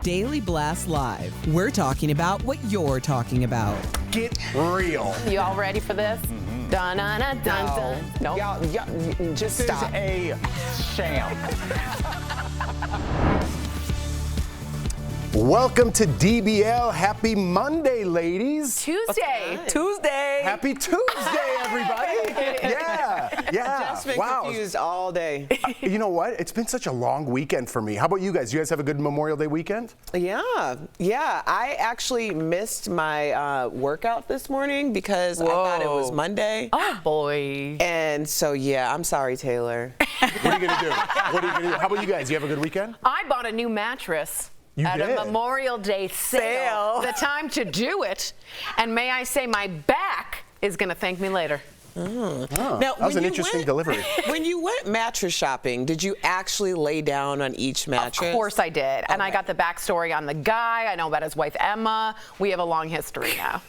Daily Blast Live. We're talking about what you're talking about. Get real. You all ready for this? Dun dun dun dun dun. No. Y'all, just stop. This is a sham. Welcome to DBL. Happy Monday, ladies. Tuesday. Tuesday. Happy Tuesday, everybody. Yeah. Just been confused all day. You know what? It's been such a long weekend for me. How about you guys? You guys have a good Memorial Day weekend? Yeah. I actually missed my workout this morning because I thought it was Monday. Oh, boy. And so, yeah, I'm sorry, Taylor. What are you going to do? How about you guys? You have a good weekend? I bought a new mattress. You at did? a Memorial Day sale. The time to do it. And may I say, my back is going to thank me later. Oh, Now, that was an interesting delivery. When you went mattress shopping, did you actually lay down on each mattress? Of course I did. And I got the backstory on the guy. I know about his wife, Emma. We have a long history now.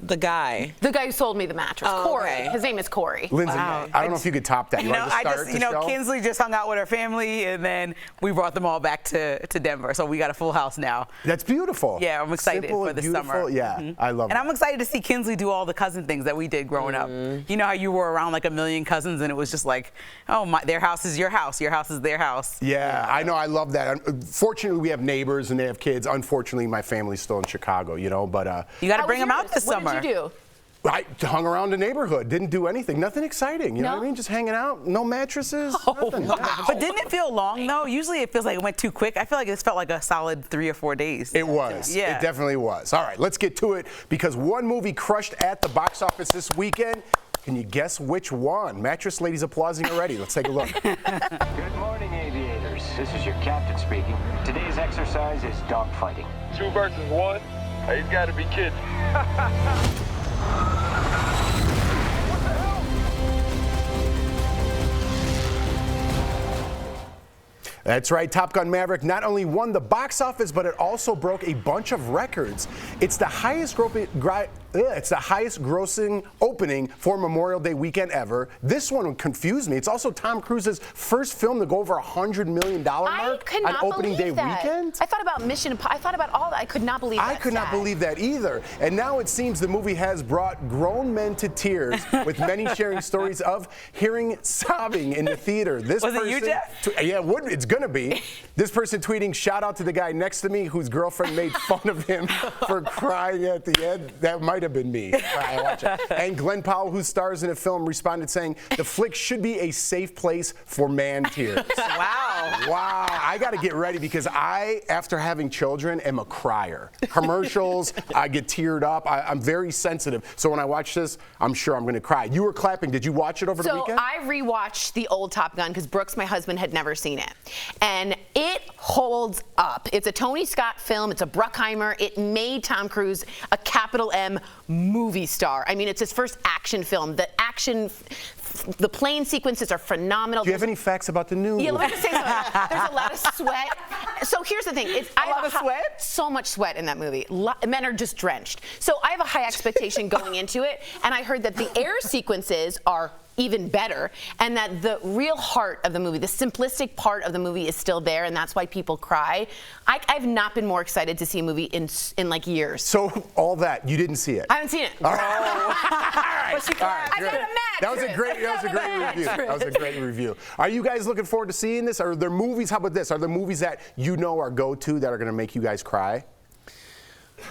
The guy who sold me the mattress, Corey. Okay. His name is Corey. Lindsay, I don't know if you could top that. You want to start the show? Kinsley just hung out with her family, and then we brought them all back to Denver. So we got a full house now. That's beautiful. Yeah, I'm excited Simple for and the beautiful. summer. Yeah, I love it. And I'm excited to see Kinsley do all the cousin things that we did growing up. You know how you were around like a million cousins, and it was just like, oh, their house is your house is their house. Yeah, I know. I love that. Fortunately, we have neighbors and they have kids. Unfortunately, my family's still in Chicago, but You got to bring them out this summer. What did you do? I hung around the neighborhood, didn't do anything, nothing exciting. You know what I mean? Just hanging out, no mattresses, nothing. But didn't it feel long though? Usually it feels like it went too quick. I feel like it felt like a solid 3 or 4 days. It was. Yeah. It definitely was. All right, let's get to it because one movie crushed at the box office this weekend. Can you guess which one? Mattress ladies applauding already. Let's take a look. Good morning, aviators. This is your captain speaking. Today's exercise is dogfighting. 2 versus 1? He's got to be kidding. That's right, Top Gun Maverick not only won the box office, but it also broke a bunch of records. It's the highest grossing opening for Memorial Day weekend ever. This one confused me. It's also Tom Cruise's first film to go over $100 million mark on opening day weekend. I thought about I thought about all that. I could not believe that. I could not believe that either. And now it seems the movie has brought grown men to tears, with many sharing stories of hearing sobbing in the theater. Was it you, Jeff? Yeah, it's gonna be. This person tweeting, shout out to the guy next to me whose girlfriend made fun of him for crying at the end. That might have been me. I watch it. And Glenn Powell, who stars in the film, responded saying, the flick should be a safe place for man tears. Wow. I got to get ready because I, after having children, am a crier. Commercials, I get teared up. I'm very sensitive. So when I watch this, I'm sure I'm going to cry. You were clapping. Did you watch it over the weekend? So I rewatched the old Top Gun because Brooks, my husband, had never seen it. And it holds up. It's a Tony Scott film. It's a Bruckheimer. It made Tom Cruise a capital M movie star. I mean, it's his first action film. The plane sequences are phenomenal. Do you have any facts about the new movie? Yeah, let me just say something. There's a lot of sweat. So here's the thing. A lot of sweat? So much sweat in that movie. Men are just drenched. So I have a high expectation going into it, and I heard that the air sequences are even better, and that the real heart of the movie, the simplistic part of the movie, is still there, and that's why people cry. I've not been more excited to see a movie in like years. So all that, you didn't see it? I haven't seen it. All right. But she cried. I got a mattress. That was a great review. That was a great review. Are you guys looking forward to seeing this? Are there movies? How about this? Are there movies that you know are go-to that are going to make you guys cry?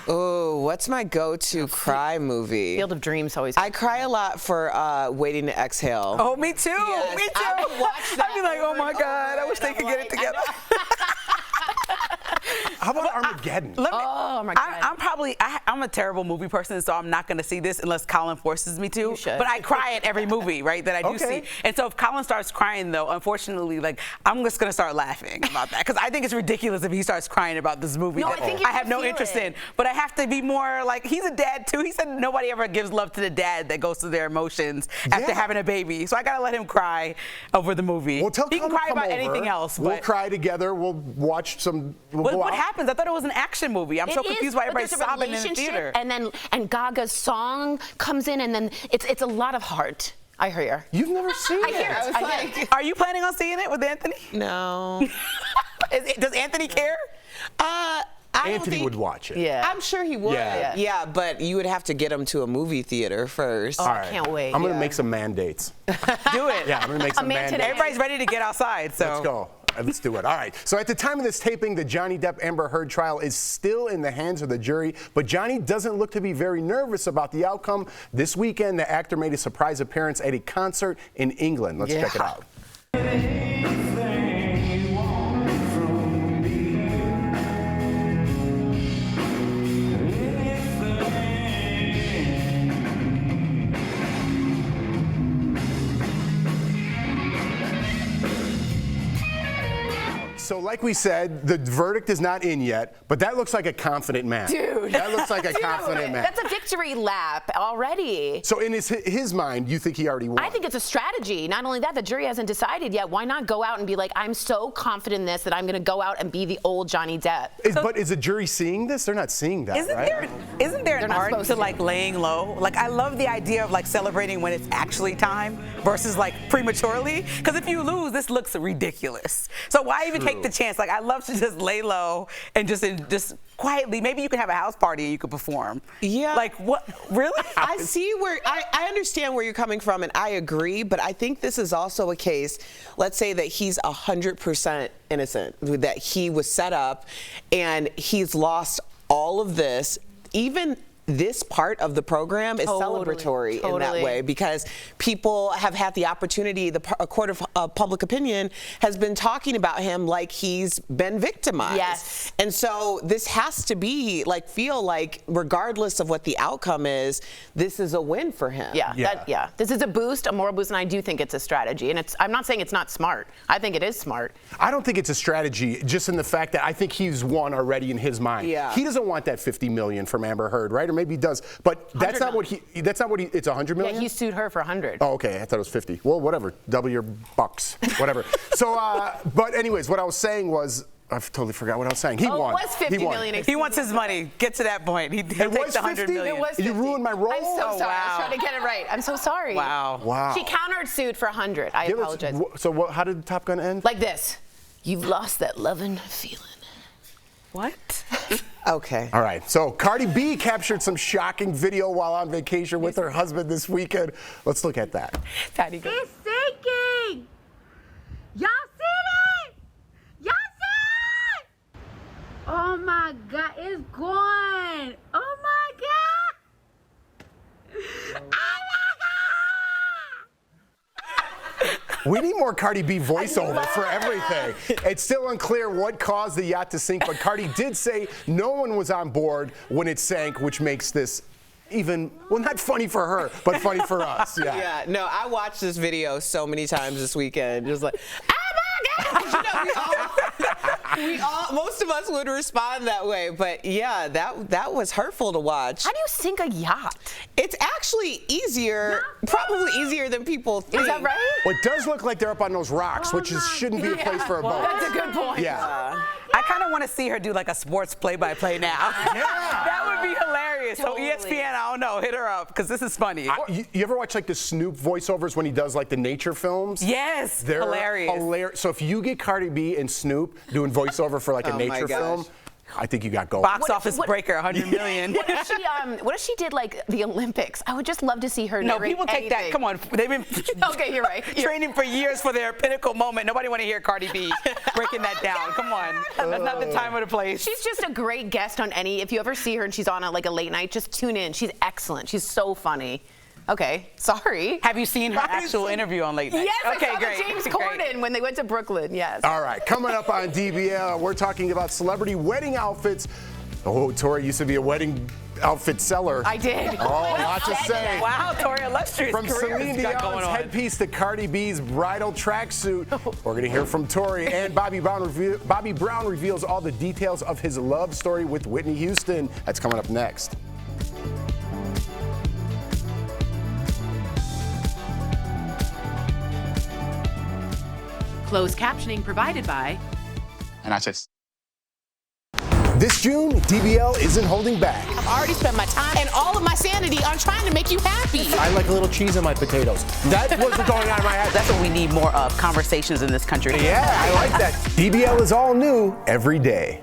Oh, what's my go-to cry movie? Field of Dreams always. I cry a lot for Waiting to Exhale. Oh, me too. Yes, Me too. I would watch that I'd be like, oh my God, I wish they could get it together. How about Armageddon? Oh my God. I'm a terrible movie person, so I'm not going to see this unless Colin forces me to. You should. But I cry at every movie, right, that I do see. And so if Colin starts crying, though, unfortunately, like, I'm just going to start laughing about that because I think it's ridiculous if he starts crying about this movie No, that I think you I have no feel interest it. in. But I have to be more like, he's a dad too. He said nobody ever gives love to the dad that goes through their emotions after having a baby. So I got to let him cry over the movie. Well, he can cry about anything else. We'll but cry together. We'll watch some. what happens? I thought it was an action movie. I'm so confused why everybody's sobbing in the theater. And Gaga's song comes in, and then it's a lot of heart. I hear. You've never seen it. I hear. Are you planning on seeing it with Anthony? No. Does Anthony care? Anthony would watch it. Yeah. I'm sure he would. Yeah. But you would have to get him to a movie theater first. Oh, All I right. can't wait. I'm going to make some mandates. Do it. Yeah, I'm going to make some man mandates. today. Everybody's ready to get outside, so. Let's go. Let's do it. All right. So at the time of this taping, the Johnny Depp Amber Heard trial is still in the hands of the jury, but Johnny doesn't look to be very nervous about the outcome. This weekend, the actor made a surprise appearance at a concert in England. Let's check it out. So like we said, the verdict is not in yet, but that looks like a confident man. Dude. That looks like a confident man. That's a victory lap already. So in his mind, you think he already won? I think it's a strategy. Not only that, the jury hasn't decided yet. Why not go out and be like, I'm so confident in this that I'm going to go out and be the old Johnny Depp. But is the jury seeing this? They're not seeing that, right? Isn't there an not art supposed to to. like laying low? Like I love the idea of like celebrating when it's actually time versus like prematurely. Because if you lose, this looks ridiculous. So why even take the chance? Like I love to just lay low and just quietly. Maybe you can have a house party and you could perform. Yeah. Like what? Really? I see where I understand where you're coming from, and I agree. But I think this is also a case. Let's say that he's 100% innocent, that he was set up, and he's lost all of this. Even this part of the program is celebratory in that way, because people have had the opportunity, a court of public opinion has been talking about him like he's been victimized. Yes. And so this has to be feel like regardless of what the outcome is, this is a win for him. Yeah. This is a boost, a moral boost, and I do think it's a strategy. And I'm not saying it's not smart. I think it is smart. I don't think it's a strategy, just in the fact that I think he's won already in his mind. Yeah. He doesn't want that $50 million from Amber Heard, right? Or maybe he does, but that's not what he. That's not what he. It's $100 million. Yeah, he sued her for 100. Oh, okay. I thought it was 50. Well, whatever. Double your bucks. Whatever. So, but anyways, what I was saying was. I've totally forgot what I was saying. He won. It was $50 million. He wants his money. Get to that point. He takes the $100 million. It was 50. You ruined my role. I'm so sorry. wow. I was trying to get it right. I'm so sorry. Wow. Wow. She counter-sued for 100. I apologize. So how did Top Gun end? Like this. You've lost that loving feeling. What? Okay. All right. So Cardi B captured some shocking video while on vacation with her husband this weekend. Let's look at that. Tiny girl. It's sinking! Y'all see that? Y'all see it? Oh my God, it's gone! Oh my God! Oh my God! We need more Cardi B voiceover for everything. It's still unclear what caused the yacht to sink, but Cardi did say no one was on board when it sank, which makes this even, well, not funny for her, but funny for us. Yeah, no, I watched this video so many times this weekend. Just like, oh my God! We all, most of us would respond that way, but yeah, that was hurtful to watch. How do you sink a yacht? It's actually easier, probably easier than people think. Is that right? Well, it does look like they're up on those rocks, which shouldn't be a place for a boat. That's a good point. Yeah. I kind of want to see her do like a sports play-by-play now. That would be hilarious. Totally. So ESPN, I don't know, hit her up because this is funny. You ever watch like the Snoop voiceovers when he does like the nature films? Yes, They're hilarious. So if you get Cardi B and Snoop doing voiceover for like a nature film, I think you got gold. Box office breaker, $100 million. What if she did like the Olympics? I would just love to see her No, narrate people take that. anything. Come on, they've been Okay, you're right. training for years for their pinnacle moment. Nobody want to hear Cardi B breaking that down. Come on, that's not the time or the place. She's just a great guest on any. If you ever see her and she's on a late night, just tune in. She's excellent. She's so funny. Okay, sorry. Have you seen her actual interview on Late Night? Yes, okay, I saw great. the James Great. Corden when they went to Brooklyn. Yes. All right, coming up on DBL, we're talking about celebrity wedding outfits. Oh, Tori used to be a wedding outfit seller. I did. Oh, lots to say. Wow, Tori, illustrious From career Celine you got going Dion's on. headpiece to Cardi B's bridal tracksuit, we're going to hear from Tori. And Bobby Brown reveals all the details of his love story with Whitney Houston. That's coming up next. Closed captioning provided by. And I said, This June, DBL isn't holding back. I've already spent my time and all of my sanity on trying to make you happy. I like a little cheese on my potatoes. That wasn't going on in my head. That's what we need more of, conversations in this country. Yeah, I like that. DBL is all new every day.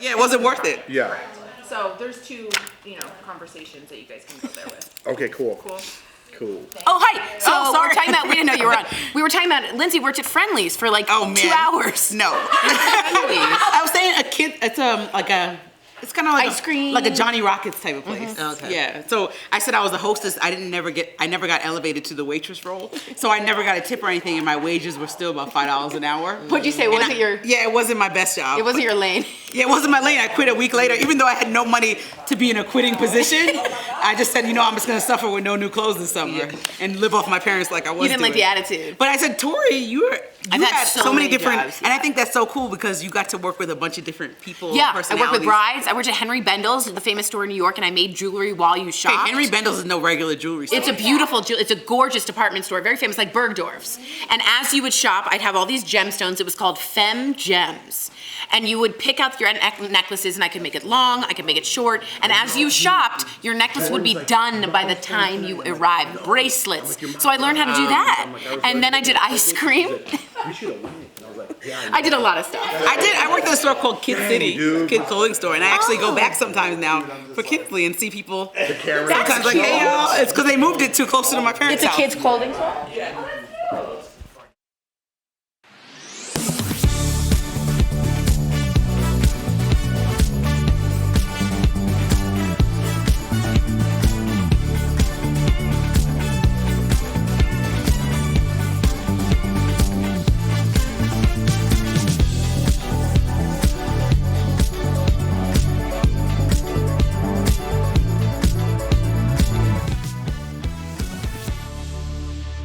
Yeah, it wasn't worth it. Yeah. So there's two, conversations that you guys can go there with. Okay, cool. Cool. Cool. Oh, hi. So Oh, we're sorry. talking about, we didn't know you were on. We were talking about, Lindsay worked at Friendly's for like 2 hours. No. I was saying a kid, it's kind of like Ice cream. like a Johnny Rockets type of place. Okay. Yeah. So I said I was a hostess. I never got elevated to the waitress role. So I never got a tip or anything, and my wages were still about $5 an hour. What'd you say? Yeah, it wasn't my best job. It wasn't your lane. Yeah, it wasn't my lane. I quit a week later, even though I had no money to be in a quitting position. I just said, I'm just gonna suffer with no new clothes this summer and live off my parents like I was. You didn't like doing. the attitude. But I said, Tori, you I've had had so many different, jobs, and I think that's so cool because you got to work with a bunch of different people. Yeah, I worked with personalities. brides. I worked at Henry Bendel's, the famous store in New York, and I made jewelry while you shopped. Hey, Henry Bendel's is no regular jewelry store. It's a beautiful, it's a gorgeous department store, very famous, like Bergdorf's. And as you would shop, I'd have all these gemstones. It was called Femme Gems. And you would pick out your necklaces, and I could make it long, I could make it short. And as you shopped, your necklace would be done by the time you arrived. Bracelets. So I learned how to do that. And then I did ice cream. I did a lot of stuff. I worked at a store called Kid City, kid clothing store, and I actually go back sometimes now for Kinsley and see people sometimes like, hey, y'all, it's because they moved it too closer to my parents' It's a house. kids' clothing store?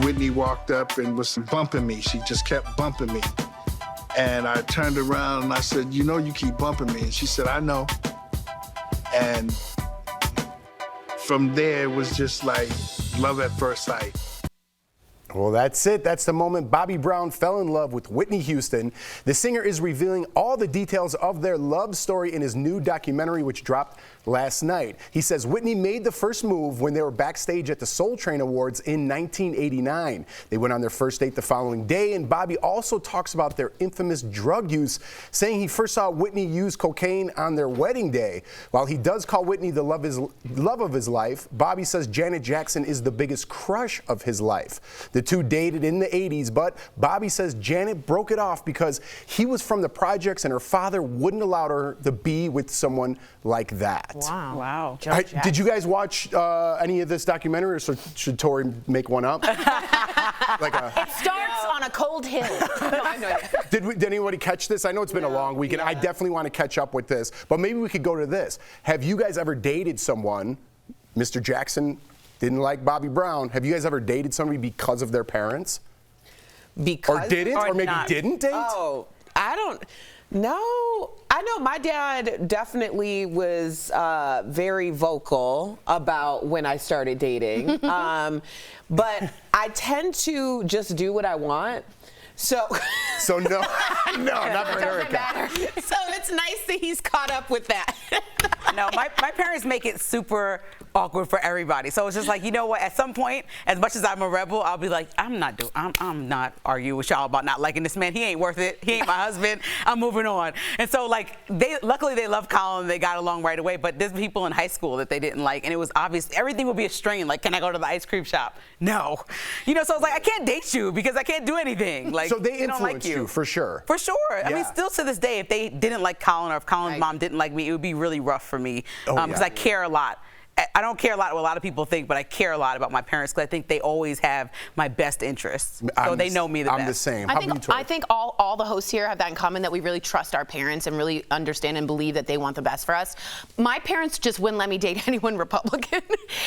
Whitney walked up and was bumping me. She just kept bumping me. And I turned around and I said, you keep bumping me. And she said, I know. And from there, it was just like love at first sight. Well, that's it. That's the moment Bobby Brown fell in love with Whitney Houston. The singer is revealing all the details of their love story in his new documentary, which dropped last night. He says Whitney made the first move when they were backstage at the Soul Train Awards in 1989. They went on their first date the following day, and Bobby also talks about their infamous drug use, saying he first saw Whitney use cocaine on their wedding day. While he does call Whitney the love of his life, Bobby says Janet Jackson is the biggest crush of his life. The two dated in the 80s, but Bobby says Janet broke it off because he was from the projects and her father wouldn't allow her to be with someone like that. Wow. Did you guys watch any of this documentary, or should Tori make one up? It starts on a cold hill. No, I have no idea. Did anybody catch this? I know it's been a long weekend. I definitely want to catch up with this, but maybe we could go to this. Have you guys ever dated someone, Mr. Jackson didn't like Bobby Brown. Have you guys ever dated somebody because of their parents? Because or didn't, or maybe not. didn't date? Oh, I don't know. I know my dad definitely was very vocal about when I started dating. But I tend to just do what I want. So no, not for Erica. So it's nice that he's caught up with that. No, my parents make it super awkward for everybody. So it's just like, you know what? At some point, as much as I'm a rebel, I'll be like, I'm not arguing with y'all about not liking this man. He ain't worth it. He ain't my husband. I'm moving on. And so like luckily they love Colin. They got along right away. But there's people in high school that they didn't like, and it was obvious. Everything would be a strain. Like, can I go to the ice cream shop? No. So it's like I can't date you because I can't do anything. Like, So they don't like influenced you for sure. For sure. I mean, Yeah. still to this day, if they didn't like Colin or if Colin's mom didn't like me, it would be really rough for me because yeah. I care a lot. I don't care a lot what a lot of people think, but I care a lot about my parents because I think they always have my best interests. So they know me the best. I'm the same. I think all the hosts here have that in common, that we really trust our parents and really understand and believe that they want the best for us. My parents just wouldn't let me date anyone Republican.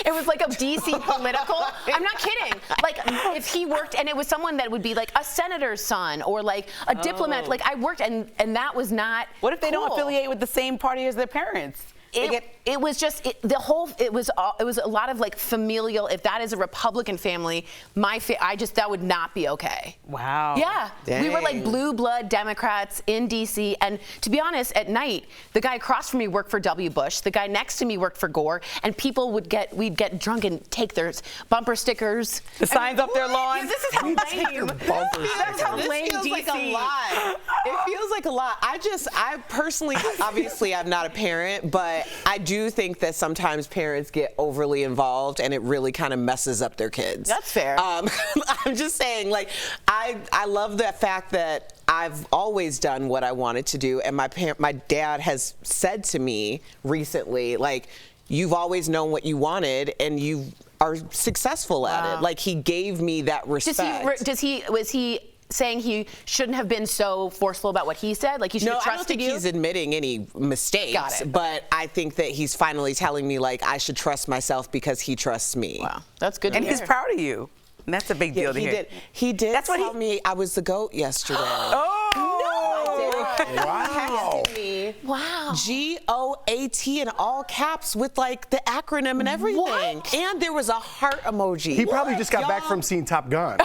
It was like a DC political. I'm not kidding. Like if he worked and it was someone that would be like a senator's son or like a diplomat. Like I worked and that was not What if they don't cool. affiliate with the same party as their parents? It was just it was a lot of like familial. If that is a Republican family, that would not be okay. Wow. Yeah. Dang. We were like blue blood Democrats in DC, and to be honest, at night the guy across from me worked for W. Bush, the guy next to me worked for Gore, and people we'd get drunk and take their bumper stickers, the signs up their lawn. Yeah, this is how lame. That's how lame feels like DC. a lot. It feels like a lot. I personally, obviously, I'm not a parent, but I do think that sometimes parents get overly involved and it really kind of messes up their kids. That's fair. I'm just saying, like, I love the fact that I've always done what I wanted to do, and my dad has said to me recently, like, you've always known what you wanted, and you are successful at it. Like, he gave me that respect. Was he saying he shouldn't have been so forceful about what he said? Like, he should have trusted I don't think you? he's admitting any mistakes. Got it. But I think that he's finally telling me, like, I should trust myself because he trusts me. Wow, that's good. And to he's hear. proud of you. And that's a big deal to hear. He did That's what tell me I was the GOAT yesterday. Wow. Wow. GOAT in all caps with like the acronym and everything. What? And there was a heart emoji. He probably just got back from seeing Top Gun.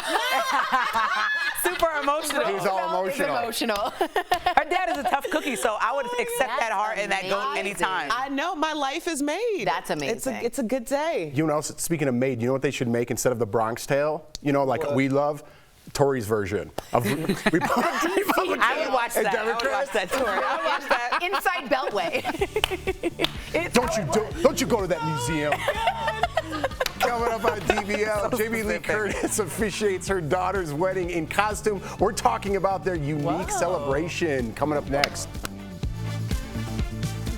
Super emotional. He's all emotional. Her dad is a tough cookie, so I would accept that heart and that goat anytime. I know, my life is made. That's amazing. It's a good day. You know, speaking of made, you know what they should make instead of the Bronx Tale? You know, like we love? Tori's version of I would watch that. I would watch that, Tori. I would watch that. Inside Beltway. Don't you go to that museum. Coming up on DBL, Jamie Lee Curtis officiates her daughter's wedding in costume. We're talking about their unique celebration. Coming up next.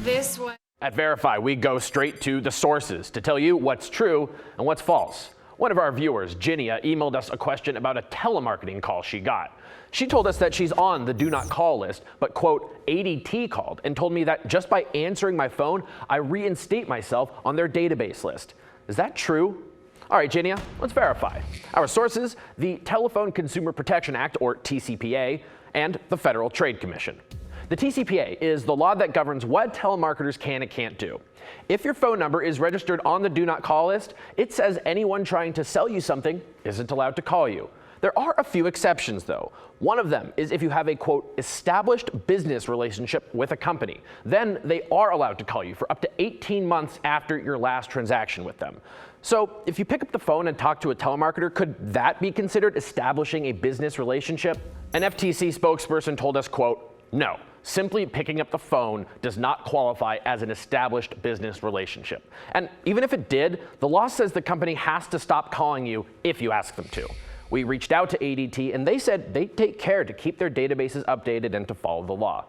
This one. At Verify, we go straight to the sources to tell you what's true and what's false. One of our viewers, Ginia, emailed us a question about a telemarketing call she got. She told us that she's on the do not call list, but, quote, ADT called and told me that just by answering my phone, I reinstate myself on their database list. Is that true? All right, Ginia, let's verify. Our sources, the Telephone Consumer Protection Act, or TCPA, and the Federal Trade Commission. The TCPA is the law that governs what telemarketers can and can't do. If your phone number is registered on the do not call list, it says anyone trying to sell you something isn't allowed to call you. There are a few exceptions, though. One of them is if you have a, quote, established business relationship with a company. Then they are allowed to call you for up to 18 months after your last transaction with them. So if you pick up the phone and talk to a telemarketer, could that be considered establishing a business relationship? An FTC spokesperson told us, quote, no. Simply picking up the phone does not qualify as an established business relationship. And even if it did, the law says the company has to stop calling you if you ask them to. We reached out to ADT and they said they take care to keep their databases updated and to follow the law.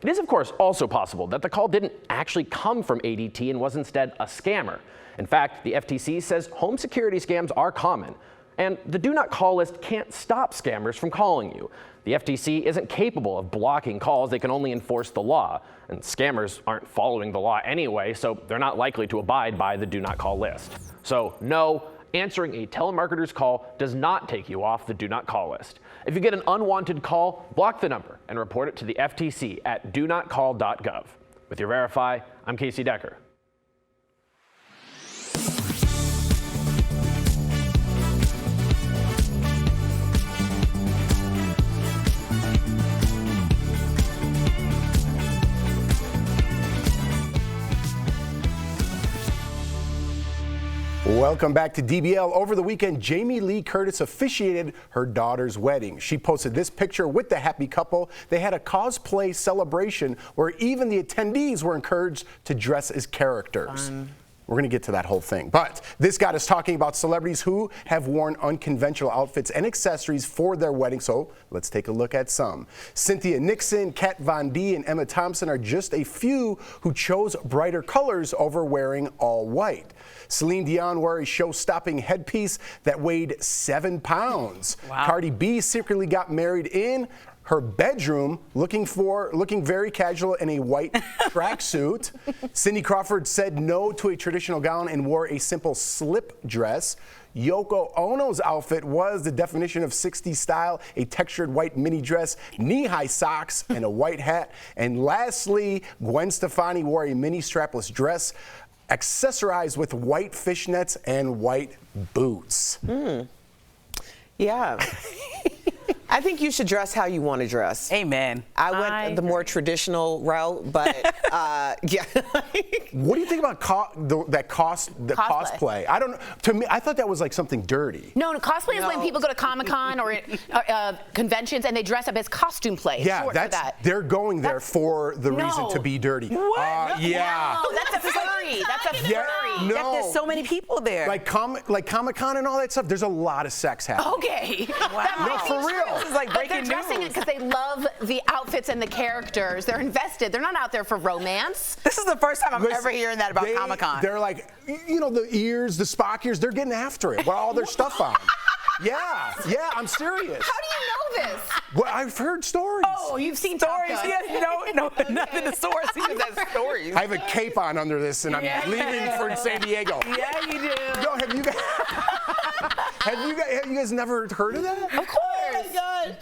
It is, of course, also possible that the call didn't actually come from ADT and was instead a scammer. In fact, the FTC says home security scams are common, and the do not call list can't stop scammers from calling you. The FTC isn't capable of blocking calls, they can only enforce the law. And scammers aren't following the law anyway, so they're not likely to abide by the do not call list. So no, answering a telemarketer's call does not take you off the do not call list. If you get an unwanted call, block the number and report it to the FTC at donotcall.gov. With your Verify, I'm Casey Decker. Welcome back to DBL. Over the weekend, Jamie Lee Curtis officiated her daughter's wedding. She posted this picture with the happy couple. They had a cosplay celebration where even the attendees were encouraged to dress as characters. We're going to get to that whole thing. But this got us talking about celebrities who have worn unconventional outfits and accessories for their wedding. So let's take a look at some. Cynthia Nixon, Kat Von D, and Emma Thompson are just a few who chose brighter colors over wearing all white. Celine Dion wore a show-stopping headpiece that weighed 7 pounds. Wow. Cardi B secretly got married in her bedroom, looking very casual in a white tracksuit. Cindy Crawford said no to a traditional gown and wore a simple slip dress. Yoko Ono's outfit was the definition of 60s style, a textured white mini dress, knee-high socks, and a white hat. And lastly, Gwen Stefani wore a mini strapless dress, accessorized with white fishnets and white boots. Yeah. I think you should dress how you want to dress. Amen. I went the more traditional route, but yeah. What do you think about cosplay? I don't know. To me, I thought that was like something dirty. No, cosplay is when people go to Comic-Con or conventions and they dress up as costume play. Yeah, they're going there for the reason to be dirty. What? Yeah. No, that's a furry. That's a furry. No. There's so many people there. Like Comic-Con and all that stuff, there's a lot of sex happening. Okay. Wow. That No, for real. This is like But breaking they're dressing news. it because they love the outfits and the characters. They're invested. They're not out there for romance. This is the first time I'm ever hearing that about Comic-Con. They're like, you know, the ears, the Spock ears, they're getting after it with all their stuff on. Yeah, I'm serious. How do you know this? Well, I've heard stories. Oh, you've seen Stories? Top Gun. Yeah, no, nothing to source. He just has stories. I have a cape on under this, and I'm leaving for San Diego. Yeah, you do. No, have you guys? have you guys never heard of that? Of course. Oh my God.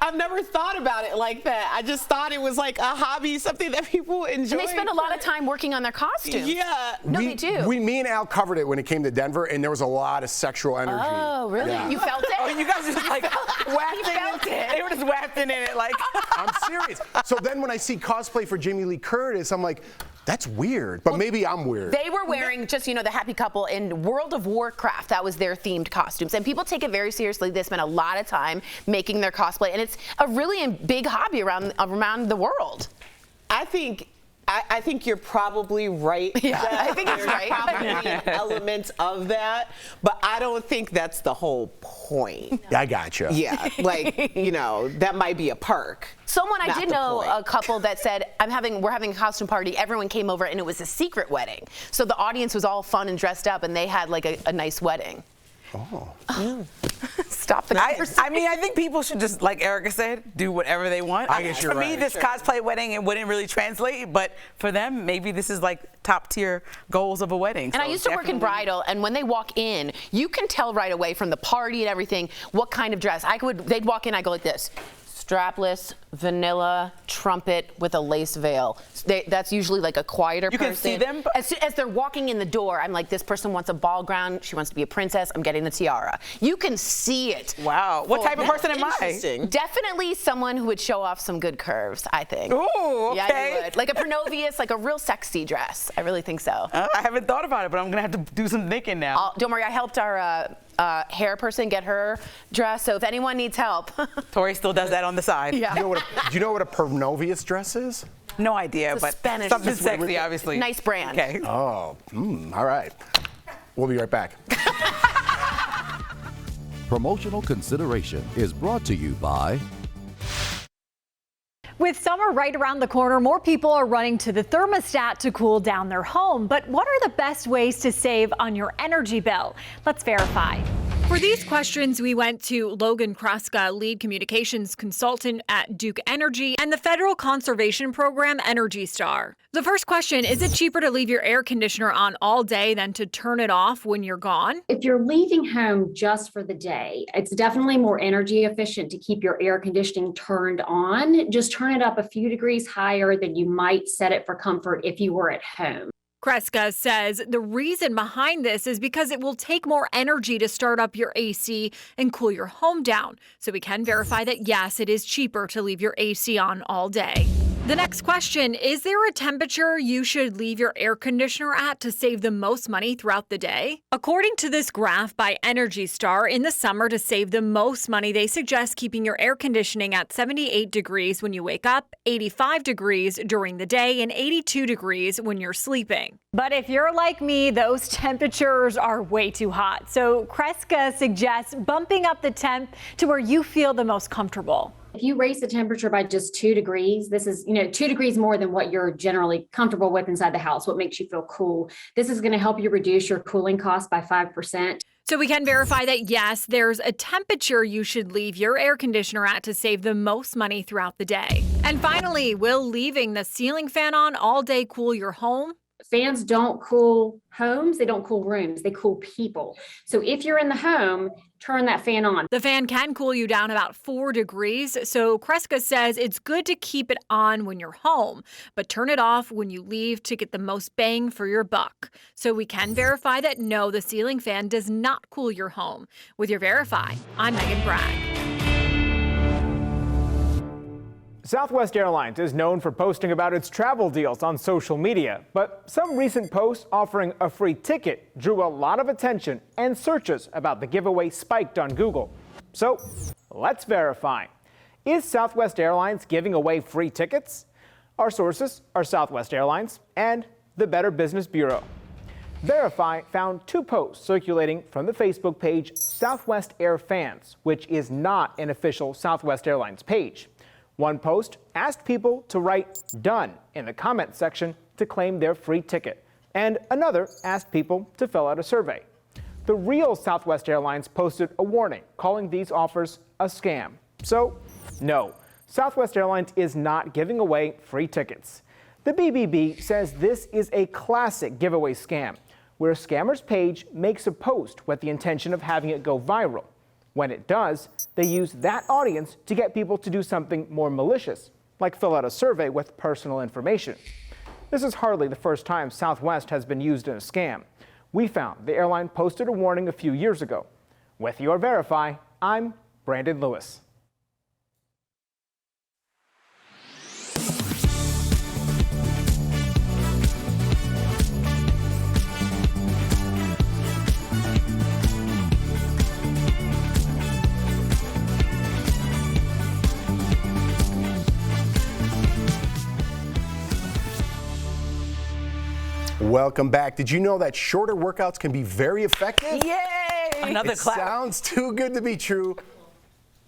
I've never thought about it like that. I just thought it was like a hobby, something that people enjoy. And they spend a lot of time working on their costumes. Yeah. No, they do. Me and Al covered it when it came to Denver, and there was a lot of sexual energy. Oh, really? Yeah. You felt it? Oh, you guys just like wafting felt it. They were just wafting in it like. I'm serious. So then when I see cosplay for Jamie Lee Curtis, I'm like, that's weird, but maybe I'm weird. They were wearing just, the happy couple in World of Warcraft. That was their themed costumes. And people take it very seriously. They spend a lot of time making their cosplay. And it's a really big hobby around the world. I think you're probably right. Yeah, I think it's There's right. probably an element of that, but I don't think that's the whole point. I gotcha. Yeah, that might be a perk. Someone I Not did the know point. a couple that said, we're having a costume party. Everyone came over and it was a secret wedding. So the audience was all fun and dressed up and they had like a nice wedding. Oh. Stop the conversation. I mean, I think people should just, like Erica said, do whatever they want. I guess you're For me, right. this cosplay wedding, it wouldn't really translate, but for them, maybe this is like top tier goals of a wedding. And I used to work in bridal, and when they walk in, you can tell right away from the party and everything what kind of dress. They'd walk in, I go like this. Strapless, vanilla, trumpet with a lace veil. That's usually like a quieter person. You can see them? As they're walking in the door, I'm like, this person wants a ball gown. She wants to be a princess. I'm getting the tiara. You can see it. Wow. What type of person am I? Interesting. Definitely someone who would show off some good curves, I think. Ooh, okay. Yeah, you would. Like a Pronovius, like a real sexy dress. I really think so. I haven't thought about it, but I'm going to have to do some thinking now. Don't worry, I helped our hair person get her dress, so if anyone needs help. Tori still does that on the side. Yeah. Do you know what a Pronovius dress is? No idea, It's a but Spanish something dress. sexy, obviously. Nice brand. Okay. Oh, all right. We'll be right back. Promotional consideration is brought to you by... With summer right around the corner, more people are running to the thermostat to cool down their home. But what are the best ways to save on your energy bill? Let's verify. For these questions, we went to Logan Kreska, lead communications consultant at Duke Energy and the federal conservation program Energy Star. The first question, is it cheaper to leave your air conditioner on all day than to turn it off when you're gone? If you're leaving home just for the day, it's definitely more energy efficient to keep your air conditioning turned on. Just turn it up a few degrees higher than you might set it for comfort if you were at home. Kreska says the reason behind this is because it will take more energy to start up your AC and cool your home down. So we can verify that, yes, it is cheaper to leave your AC on all day. The next question, is there a temperature you should leave your air conditioner at to save the most money throughout the day? According to this graph by Energy Star, in the summer to save the most money, they suggest keeping your air conditioning at 78 degrees when you wake up, 85 degrees during the day, and 82 degrees when you're sleeping. But if you're like me, those temperatures are way too hot. So Kreska suggests bumping up the temp to where you feel the most comfortable. If you raise the temperature by just 2 degrees, this is, 2 degrees more than what you're generally comfortable with inside the house, what makes you feel cool. This is going to help you reduce your cooling costs by 5%. So we can verify that, yes, there's a temperature you should leave your air conditioner at to save the most money throughout the day. And finally, will leaving the ceiling fan on all day cool your home? Fans don't cool homes, they don't cool rooms, they cool people. So if you're in the home, turn that fan on. The fan can cool you down about 4 degrees, so Kreska says it's good to keep it on when you're home, but turn it off when you leave to get the most bang for your buck. So we can verify that no, the ceiling fan does not cool your home. With your Verify, I'm Megan Bragg. Southwest Airlines is known for posting about its travel deals on social media, but some recent posts offering a free ticket drew a lot of attention and searches about the giveaway spiked on Google. So let's verify. Is Southwest Airlines giving away free tickets? Our sources are Southwest Airlines and the Better Business Bureau. Verify found 2 posts circulating from the Facebook page Southwest Air Fans, which is not an official Southwest Airlines page. One post asked people to write "done" in the comment section to claim their free ticket, and another asked people to fill out a survey. The real Southwest Airlines posted a warning calling these offers a scam. So, no, Southwest Airlines is not giving away free tickets. The BBB says this is a classic giveaway scam, where a scammer's page makes a post with the intention of having it go viral. When it does, they use that audience to get people to do something more malicious, like fill out a survey with personal information. This is hardly the first time Southwest has been used in a scam. We found the airline posted a warning a few years ago. With your Verify, I'm Brandon Lewis. Welcome back. Did you know that shorter workouts can be very effective? Yay! Another clap. Sounds too good to be true,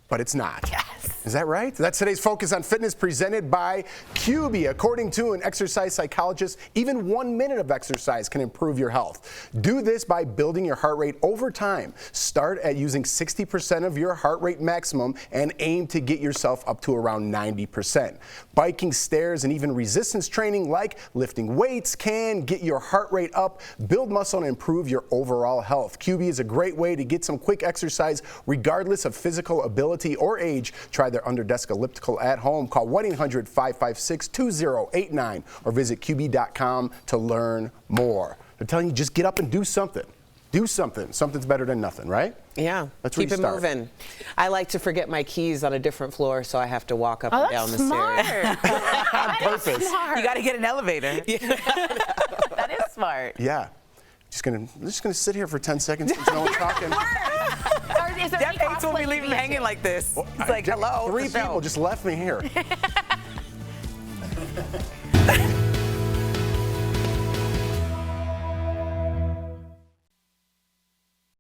but it's not. Yes. Is that right? That's today's Focus on Fitness presented by QB. According to an exercise psychologist, even 1 minute of exercise can improve your health. Do this by building your heart rate over time. Start at using 60% of your heart rate maximum and aim to get yourself up to around 90%. Biking, stairs, and even resistance training like lifting weights can get your heart rate up, build muscle, and improve your overall health. QB is a great way to get some quick exercise regardless of physical ability or age. Try their under-desk elliptical at home. Call 1-800-556-2089 or visit QB.com to learn more. They're telling you just get up and do something. Do something. Something's better than nothing, right? Yeah. Let's keep restart. it moving. I like to forget my keys on a different floor, so I have to walk up and down the stairs. On purpose. You got to get an elevator. That is smart. Yeah. I'm just gonna sit here for 10 seconds since no one's talking. Jeff hates when we leave him hanging like this. It's like, hello. 3 people just left me here.